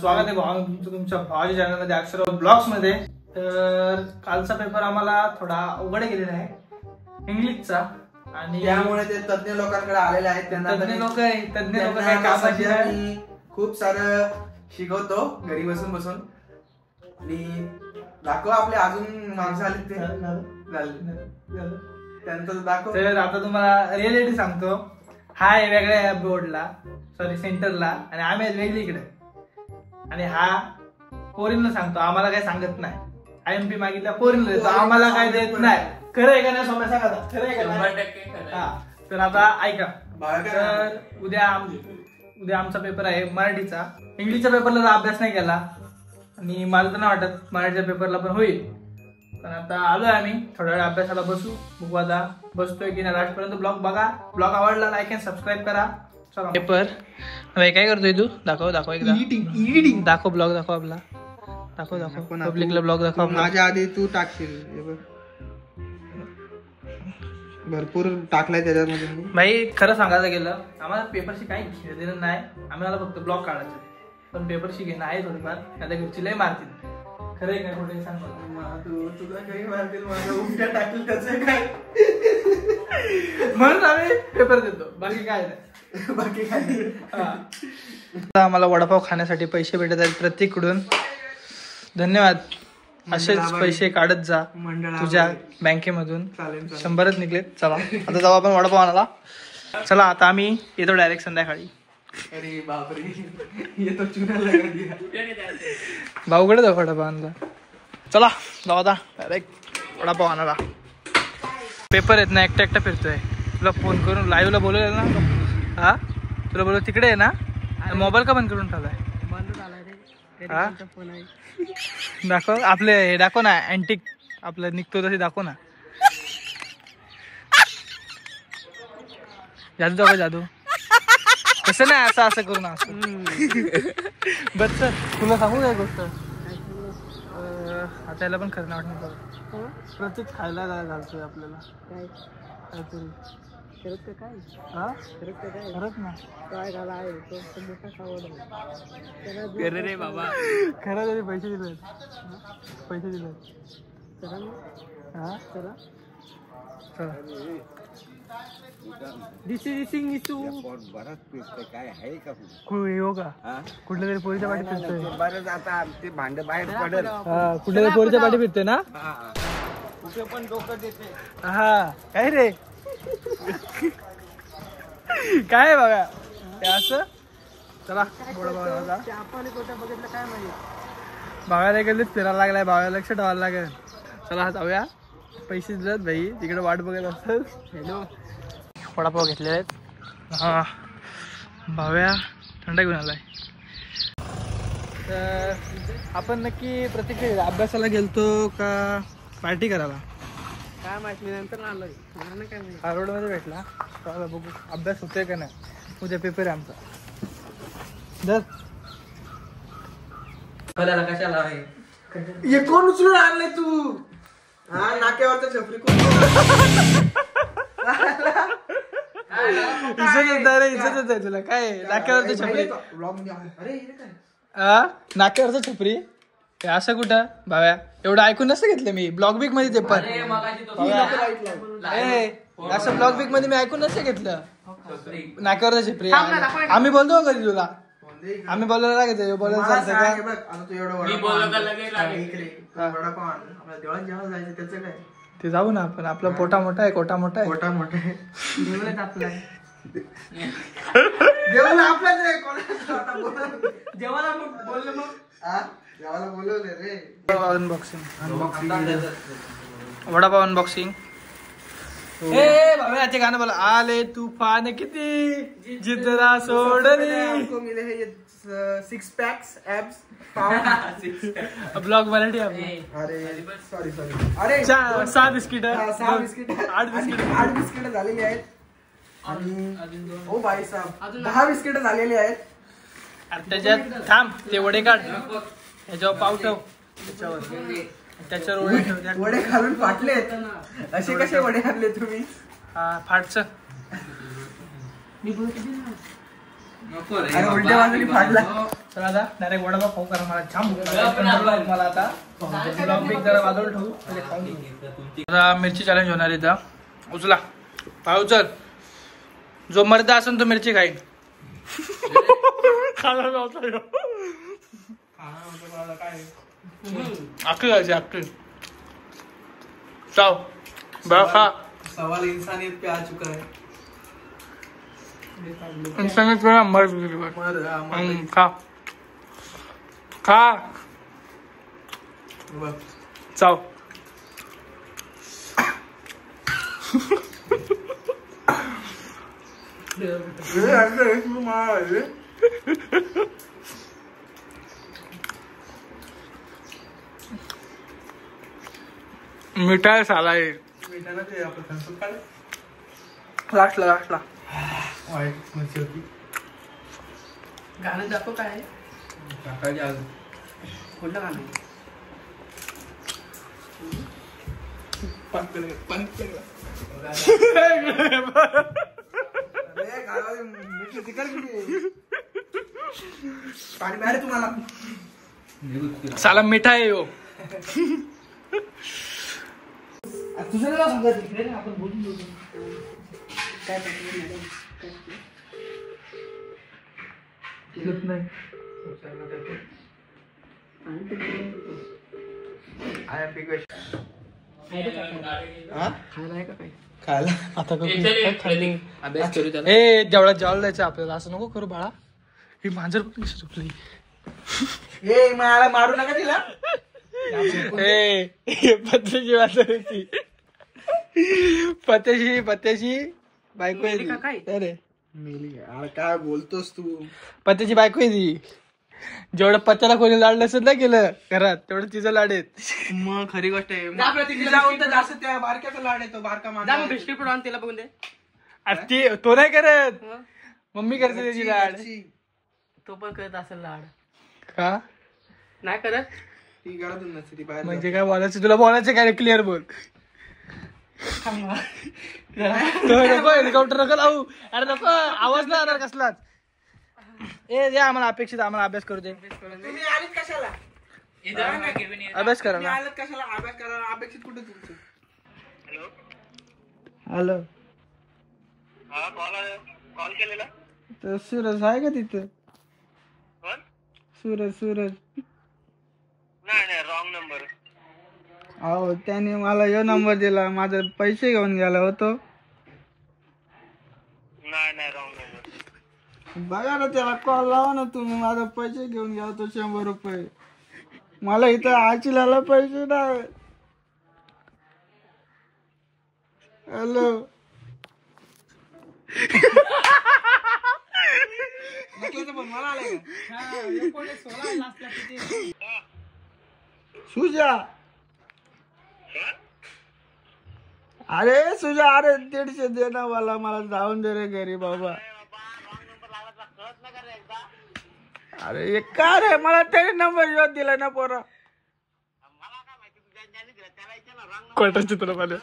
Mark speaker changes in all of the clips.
Speaker 1: स्वागत आहे तुमच्या भावाच्या चॅनलमध्ये अक्षर ब्लॉग्स मध्ये। तर कालचा पेपर आम्हाला थोडा अवघड गेलेला आहे इंग्लिशचा, आणि
Speaker 2: त्यामुळे ते तज्ञ लोकांकडे आलेले आहेत। त्यांना
Speaker 1: तज्ञ लोक काय कामाची
Speaker 2: नाही, खूप सारं शिकवतो घरी बसून बसून। आणि दाखव आपले अजून माणसं आले ते त्यांचं दाखव।
Speaker 1: तर आता तुम्हाला रिअलिटी सांगतो। हा आहे वेगळ्या बोर्डला, सॉरी सेंटरला, आणि आम्ही वेगळीकडे। आणि हा पोरींना सांगतो, आम्हाला काय सांगत नाही। IMP मागितल्या पोरींना देतो, आम्हाला काय देत नाही। खरं आहे का नाही सोम्या सांगा, खरं आहे का नाही? हा, तर आता ऐका। तर उद्या आमचा पेपर आहे मराठीचा। इंग्लिशच्या पेपरला तर अभ्यास नाही केला, आणि मला तर नाही वाटत मराठीच्या पेपरला पण होईल। पण आता आलोय आम्ही, थोड्या वेळ अभ्यासाला बसू, बघू आता बसतोय की नाही। लास्टपर्यंत ब्लॉग बघा, ब्लॉग आवडला लाईक अँड सबस्क्राईब करा। चला पेपर काय करतोय तू? दाखव एकदा, एडिटिंग दाखव, ब्लॉग दाखव आपला, दाखव पब्लिकला ब्लॉग दाखव।
Speaker 2: माझ्या आधी तू टाकशील, भरपूर टाकलाय त्याच्यामध्ये।
Speaker 1: भाई खरं सांगायचं गेलं, आम्हाला पेपरशी काही घेणं देणं नाही, आम्हाला फक्त ब्लॉग काढायचं। पण पेपरशी घेणं आहे थोडीफार, आता घरची लय मारतील। खरं आहे काय खोटं सांग
Speaker 2: तुला काही मारतील, माझ्या उलट्या टाकतील त्याचं काय?
Speaker 1: म्हणून आम्ही पेपर देतो, बाकी काय नाही, बाकी काय नाही। आम्हाला वडापाव खाण्यासाठी पैसे भेटत आहेत प्रत्येककडून, धन्यवाद। असेच पैसे काढत जा तुझ्या बँकेमधून। 100च निघलेत। चला आता जाऊ आपण वडापाव आणायला। चला आता आम्ही येतो डायरेक्ट संध्याकाळी।
Speaker 2: अरे बापरे, येतो चुनाला
Speaker 1: भाऊकडे जाऊ वडापाव आणायला। चला जाऊ आता डायरेक्ट वडापाव आणायला। पेपर येत ना, एकटा फिरतोय। तुला फोन करून लाईव्हला बोलवलं ना, हा तुला बोलव तिकडे आहे ना, मोबाईल का बंद करून ठेवलाय? दाखव आपले हे, दाखव ना अँटिक आपलं निघतो तसे दाखव ना। जादू दाखव, जादू कसं नाही, असं करू ना, असं बस। तुला सांगू काय गोष्ट, आता याला पण खरं नाही वाटणार, प्रत्येक खायला घालतोय आपल्याला काहीतरी। खरंच ना, काय घाला आहे तो मोठा सावड रे बाबा। खरं तरी पैसे दिले, पैसे दिले। हा चला
Speaker 3: काय आहे का
Speaker 1: हो का? कुठल्या तरी पोरीच्या पाठी फिरतोय
Speaker 3: बरं, आता ते भांड बाहेर पडेल।
Speaker 1: कुठल्या तरी पोरीच्या पाठी फिरतोय ना,
Speaker 3: कुठे पण डोकं देते।
Speaker 1: हा काय रे, काय बघा ते असं। चला भाव्याला गेले, फिरायला लागलाय, भाव्याला लक्ष ठेवायला लागेल। चला जाऊया, पैसे दिलेत भाई, तिकडे वाट बघत असत। हॅलो, वडापाव घेतले आहेत। हा भाव्या थंडा घेऊन आलाय। तर आपण नक्की प्रत्येक अभ्यासाला गेलतो का पार्टी करायला
Speaker 2: काय माहिती, नंतर आलोय काय माहिती।
Speaker 1: रोड मध्ये भेटला, बघू अभ्यास होतोय का नाही, उद्या पेपर आहे आमचा। दर
Speaker 2: कशाला आहे, कोण उचलून आणलंय तू? हा, नाक्यावरचा छपरी कोण?
Speaker 1: इज्जत आहे तुला काय? नाक्यावरचं छपरी, नाक्यावरचं छपरी हे असं कुठं भाव्या? एवढं ऐकून नसतं घेतलं मी ब्लॉग बिग मध्ये, ते पण असं ब्लॉग बिग मध्ये मी ऐकून नसतं घेतलं। नाक्यावरचं छपरी आम्ही बोलतो कधी तुला, आम्ही बोलायला लागायचं, बोलायला चालतं
Speaker 2: का?
Speaker 1: ते जाऊ ना आपण, आपला पोटा मोठा आहे, कोटा मोठा आहे,
Speaker 2: मोठा मोठा आहे,
Speaker 1: आपला
Speaker 2: जेवण आपलाच आहे, जेवायला बोलले मग जेवायला बोलवले रे।
Speaker 1: Unboxing, vada pav unboxing. हे बाबा गाणं बोला, आले तूफान किती जिद्रा सोडली,
Speaker 2: मिले है ये 6 packs abs
Speaker 1: ब्लॉग मराठी।
Speaker 2: अरे सॉरी अरे
Speaker 1: 6 बिस्किट,
Speaker 2: 6 बिस्किट,
Speaker 1: 8
Speaker 2: बिस्किट झालेली आहेत, आणि ओ भाई साहेब 10 बिस्किट झालेली आहेत।
Speaker 1: त्याच्यात थांब, ते वडे काढ, त्याच्यावर पाव ठेव, त्याच्यावर
Speaker 2: वडे घालून फाटलेत। असे कसे वडे घातले तुम्ही?
Speaker 1: फाटच
Speaker 2: आणि उलट्या बाजूने फाडला.
Speaker 1: तर आता डायरेक्ट वडापाव खाऊ करा मला जाम भूक लागली. मला आता ब्लॉग बिग जरा बाजूला ठेवू म्हणजे खाऊन घेऊ. आता मिरची चॅलेंज होणार आहे. इथं उचला पाय उचल. जो मर्द असेल तो मिरची खाईन. अक्की खायची अक्की. चाव बघा खा.
Speaker 2: सवाल इंसानियत पे आ चुका है.
Speaker 1: इंसानियत पे मर खा खा चाव. मिठाई साला आहे. लास्टला
Speaker 2: गाणं दाखव काय कुठलं गाणं. पाणी बाहेर तुम्हाला
Speaker 1: साला मिठाई आहे हो.
Speaker 2: तुझं नाव सांगत इकडे ना आपण बोलून बोलू काय नाही. खायला
Speaker 1: आता ए जेवढा जेवायला जायचं आपल्याला. असं नको करू बाळा. ही मांजर पण कशी झोपली.
Speaker 2: ए मला मारू नका तिला.
Speaker 1: पत्त्याची वाजवायची. पत्त्याची बायको आहे. अरे
Speaker 2: मेली अरे काय बोलतोस तू.
Speaker 1: पत्त्याची बायको आहे ती. जेवढं पत्त्याला कोणी लाड नसेल ना केलं घरात तेवढं तिचं लाड आहेत.
Speaker 2: मग खरी गोष्ट आहे. जाऊन तर जास्त त्या बारक्याचा लाड येतो. बारका माणूस
Speaker 4: बिस्किट पण तिला बघून दे.
Speaker 1: ती तो नाही करत. मम्मी करते त्याची लाड.
Speaker 4: तो पण करत असेल लाड.
Speaker 1: का
Speaker 4: नाही करत.
Speaker 2: ती घरातून नसते ती बाहेर.
Speaker 1: म्हणजे काय बोलायचं तुला. बोलायचं काय क्लिअर बोल. नको हेलिकॉप्टर नको लावू. अरे नको आवाज नाही आला कसलाच. ए द्या आम्हाला अपेक्षित. आम्हाला अभ्यास करू दे.
Speaker 2: तुम्ही आलीत कशाला.
Speaker 1: अभ्यास करा ना.
Speaker 2: आलेत कशाला अभ्यास करायला. अपेक्षित कुठे तुमचं.
Speaker 1: हॅलो
Speaker 3: कॉल केलेला
Speaker 1: तर सूरज आहे का तिथं. सूरज
Speaker 3: नाही रॉंग नंबर.
Speaker 1: अहो त्याने मला यो नंबर दिला. माझे पैसे घेऊन गेला होतो.
Speaker 3: नाही रॉंग नंबर.
Speaker 1: बघा ना त्याला कॉल लावा ना तुम्ही. माझे पैसे घेऊन गेला होतो 100 रुपये. मला इथं आचिलाला पैसे नाही. हॅलो
Speaker 2: मला आलाय
Speaker 1: सुजा. अरे सुजा अरे 150 दे ना मला जाऊन दे रे घरी बाबा. अरे हे का रे मला त्याने नंबर येऊन दिला ना पोरा. कोटाची तुला मला.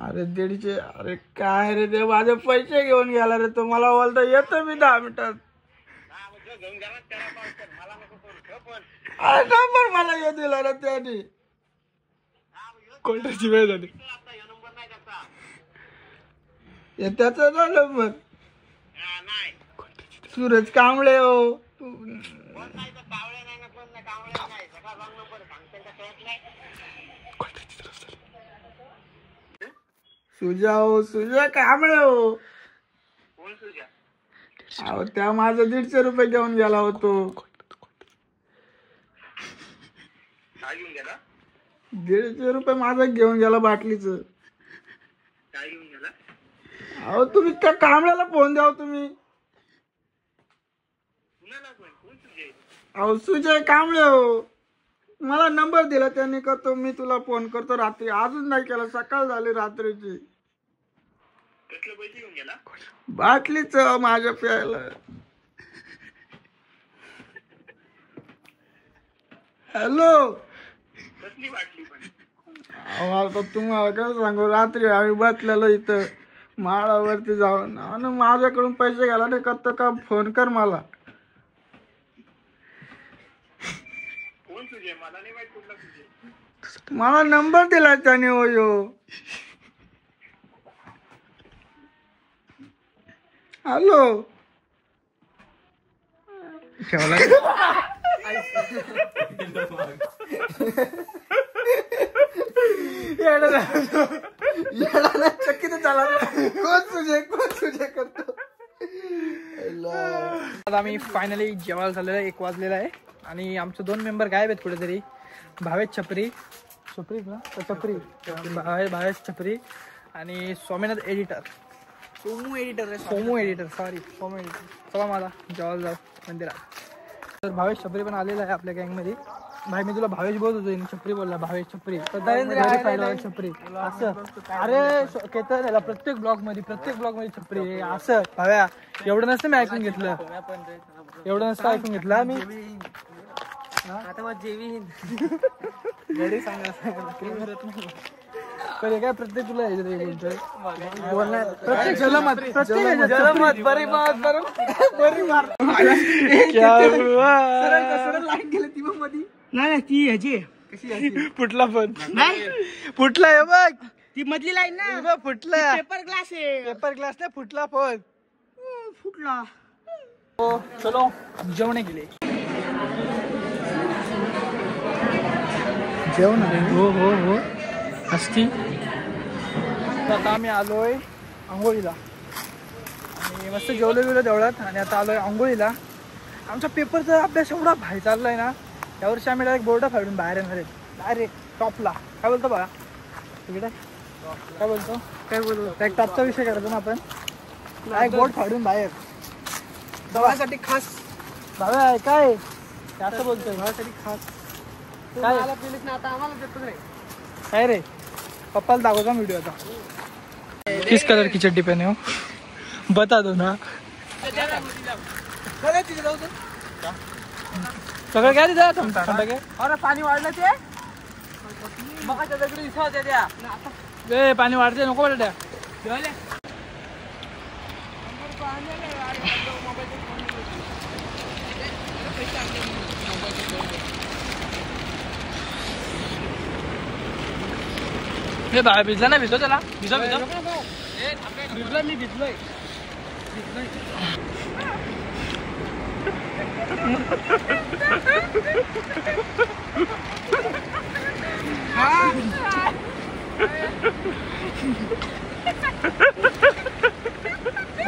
Speaker 1: अरे 150. अरे काय रे ते माझे पैसे घेऊन गेला रे. तो मला बोलता येतो मी 10 मिनिटात. अरे नंबर मला येऊ दिला रे त्याने. कोटाची वेळ झाली. त्याचा ना नंबर. सूरज कांबळे हो. सुजा हो. सुजा कांबळे हो. अहो त्या माझं 150 रुपये घेऊन गेला होतो. 150 रुपये माझं घेऊन गेला बाटलीच. अहो तुम्ही त्या कांबळ्याला फोन द्याव तुम्ही. अहो सुजय कांबळे हो. मला नंबर दिला त्यांनी. करतो मी तुला फोन करतो रात्री. अजून नाही केला. सकाळ झाली रात्रीची. बाटलीच माझ्या प्यायला. हॅलो आता तुम्हाला काय सांगू. रात्री आम्ही बसलेलो इथं माळावरती जाऊन आणि माझ्याकडून पैसे घ्यायला नाही करत का फोन कर मला. मला नंबर दिला त्याने हो यो. हॅलो ठेवला चक्की तर चाला कोण तुझे करतो. आता आम्ही फायनली जेवायला झालेलं आहे. 1 वाजलेला आहे आणि आमचे 2 मेंबर गायब आहेत कुठेतरी. भावेश छपरी भावेश छपरी आणि Swaminath editor Somu editor sorry Somu editor. चला मला जेवायला जाऊ मंदिरात. तर भावेश छपरी पण आलेला आहे आपल्या गँगमध्ये. भाई मी तुला भावेश बोलत होतो, छपरी बोलला भावेश छपरी छपरी असं. अरे केतन प्रत्येक ब्लॉग मध्ये छपरी असं. भाव्या एवढं नसतं मी ऐकून घेतलं, एवढं नसतं ऐकून घेतलं मी. आता मग जेवी घरी सांगा काय प्रत्येक तुला बोलतोय प्रत्येक जलमत बरी लाईन गेली ती मग मध्ये. नाही ती ह्याची फुटला पण फुटला आहे बघ ती मधली लाईन ना फुटला. पेपर ग्लास नाही फुटला पण फुटला. चलो जेवणे गेले जेवण हो असती. आता आम्ही आलोय आंघोळीला आणि मस्त जेवलो देवळात आणि आता आलोय आंघोळीला. आमच्या पेपरचा अभ्यास एवढा भाई चाललाय ना यावर्षी आम्ही डायरेक्ट बोर्ड फाडून बाहेर येणार आहे डायरेक्ट टॉपला. काय बोलतो बघा तिकडे काय बोलतो डायरेक्ट टॉपचा विषय करायचो ना आपण. डायरेक्ट बोर्ड फाडून बाहेर भावासाठी खास. भाव्या आहे काय असं बोलतोय भावासाठी खास काय काय रे. पप्पाला दाखवता व्हिडिओ आता. किस कलर की चड्डी पहने हो बता दो ना. सगळं काय तिथं अरे पाणी वाढलं ते पाणी वाढते नको वाटत. हे बाहेर भिजला नाही भिजलो त्याला भिजलोय मी भिजलोय.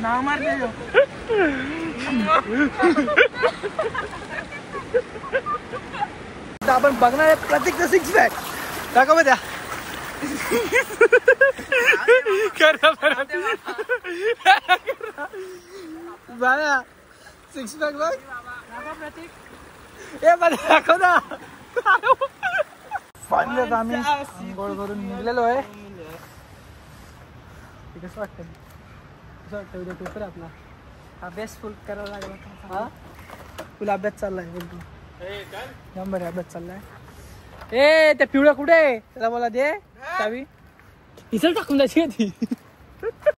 Speaker 1: नाव मारले आपण बघणार आहे प्रत्येक 6 पॅक दाखव द्या. बाया 6 पॅक बघ ए दाखव ना. फायनली आम्ही आंघोळ करून निघलेलो आहे. कसं वाटतं उद्या पेपर आपला अभ्यास फुल करावा लागला. हा तुला अभ्यास चाललाय बोलतो नंबर अभ्यास चाललाय. ए त्या पिवळ्या कुठे त्याला बोला दे चावी इथं टाकून द्यायची ती.